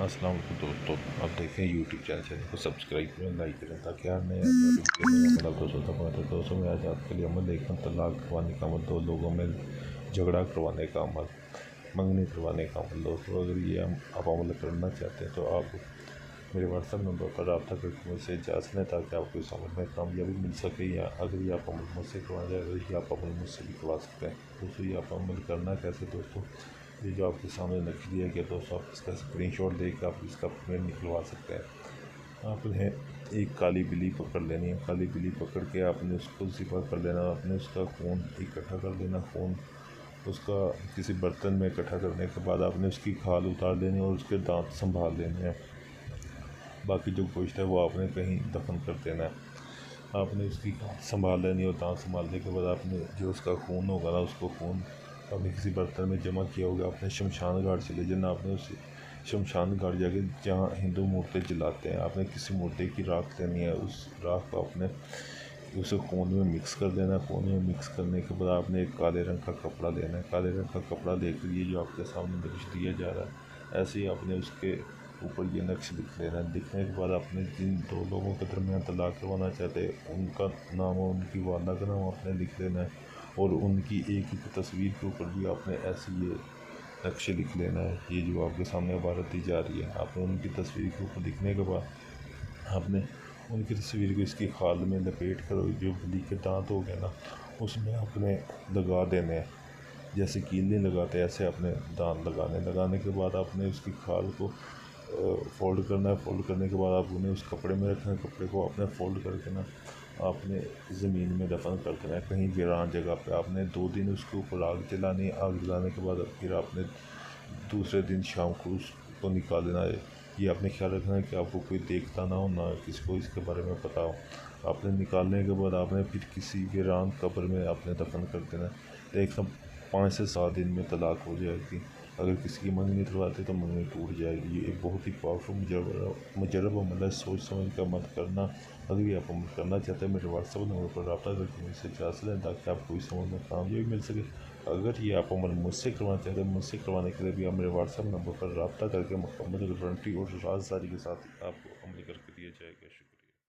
السلام علیکم دوستوں، آپ دیکھیں یوٹیوب چینل کو سبسکرائب کریں، لائک کریں تاکہ ہر نئے ویڈیو دوستوں تک پہنچے۔ دوستوں میں آج آپ کے لیے عمل دیکھیں طلاق کروانے کا عمل، دو لوگوں میں جھگڑا کروانے کا عمل، منگنی کروانے کا عمل۔ دوستوں اگر یہ آپ عمل کرنا چاہتے ہیں تو آپ میرے واٹس ایپ نمبر پر رابطہ کر کے مجھ سے اجازت لیں تاکہ آپ کو اس عمل میں کامیابی مل سکے، یا اگر یہ آپ عمل مجھ سے کروانا چاہتے ہیں یہ آپ عمل مجھ سے بھی کروا سکتے ہیں۔ دوستوں یہ آپ عمل کرنا کیسے؟ دوستوں یہ جو آپ کے سامنے لکھ دیا گیا، دوستوں آپ اس کا اسکرین شاٹ دے کے آپ اس کا پرنٹ نکلوا سکتے ہیں۔ آپ نے ایک کالی بلی پکڑ لینی ہے، کالی بلی پکڑ کے آپ نے اس کو ذبح کر لینا، آپ نے اس کا خون اکٹھا کر دینا، خون اس کا کسی برتن میں اکٹھا کرنے کے بعد آپ نے اس کی کھال اتار دینی اور اس کے دانت سنبھال لینے ہیں۔ باقی جو گوشت ہے وہ آپ نے کہیں دفن کر دینا ہے۔ آپ نے اس کی سنبھال لینی اور دانت سنبھالنے کے بعد آپ نے جو اس کا خون ہوگا نا، اس کو خون آپ نے کسی برتن میں جمع کیا ہوگا، آپ نے شمشان گھاٹ چلے جانا، آپ نے اس شمشان گھاٹ جا کے جہاں ہندو مورتیں جلاتے ہیں آپ نے کسی مورتی کی راکھ لینی ہے، اس راکھ کو آپ نے اسے خون میں مکس کر دینا ہے۔ خون میں مکس کرنے کے بعد آپ نے ایک کالے رنگ کا کپڑا لینا ہے، کالے رنگ کا کپڑا لے کر یہ جو آپ کے سامنے نقش دیا جا رہا ہے ایسے ہی آپ نے اس کے اوپر یہ نقش لکھ لینا ہے۔ لکھنے کے بعد آپ نے جن دو لوگوں کے درمیان طلاق کروانا چاہتے ہیں ان کا نام اور ان کی والدہ کا نام آپ نے لکھ لینا ہے، اور ان کی ایک ایک تصویر کے اوپر بھی آپ نے ایسے یہ نقش لکھ لینا ہے۔ یہ جو آپ کے سامنے عبارت دی جا رہی ہے آپ نے ان کی تصویر کے اوپر لکھنے کے بعد آپ نے ان کی تصویر کو اس کی کھال میں لپیٹ کر جو بلی کے دانت ہو گئے نا اس میں آپ نے لگا دینے ہیں، جیسے کیلیں لگاتے ایسے اپنے دانت لگانے کے بعد آپ نے اس کی کھال کو فولڈ کرنا ہے۔ فولڈ کرنے کے بعد آپ انہیں اس کپڑے میں رکھنا ہے، کپڑے کو آپ نے فولڈ کر کے نا آپ نے زمین میں دفن کر دینا ہے کہیں ویران جگہ پہ۔ آپ نے 2 دن اس کے اوپر آگ جلانی ہے، آگ جلانے کے بعد پھر آپ نے دوسرے دن شام کو اس کو نکال دینا ہے۔ یہ آپ نے خیال رکھنا ہے کہ آپ کو کوئی دیکھتا نہ ہو، نہ کسی کو اس کے بارے میں پتا ہو۔ آپ نے نکالنے کے بعد آپ نے پھر کسی ویران قبر میں آپ نے دفن کر دینا ہے۔ دیکھنا 5 سے 7 دن میں طلاق ہو جائے گی۔ اگر کسی کی منگنی کرواتے تو منگنی ٹوٹ جائے گی۔ یہ ایک بہت ہی پاورفل مجرب عمل ہے، سوچ سمجھ کا عمل کرنا۔ اگر یہ آپ عمل کرنا چاہتے ہیں میرے واٹس ایپ نمبر پر رابطہ کر کے مجھ سے اجازت لیں تاکہ آپ کو اس عمل میں کامیابی مل سکے۔ اگر یہ آپ عمل مجھ سے کروانا چاہتے ہیں، مجھ سے کروانے کے لیے بھی آپ میرے واٹس ایپ نمبر پر رابطہ کر کے مکمل گارنٹی اور رازداری کے ساتھ آپ کو عمل کر کے دیا جائے گا۔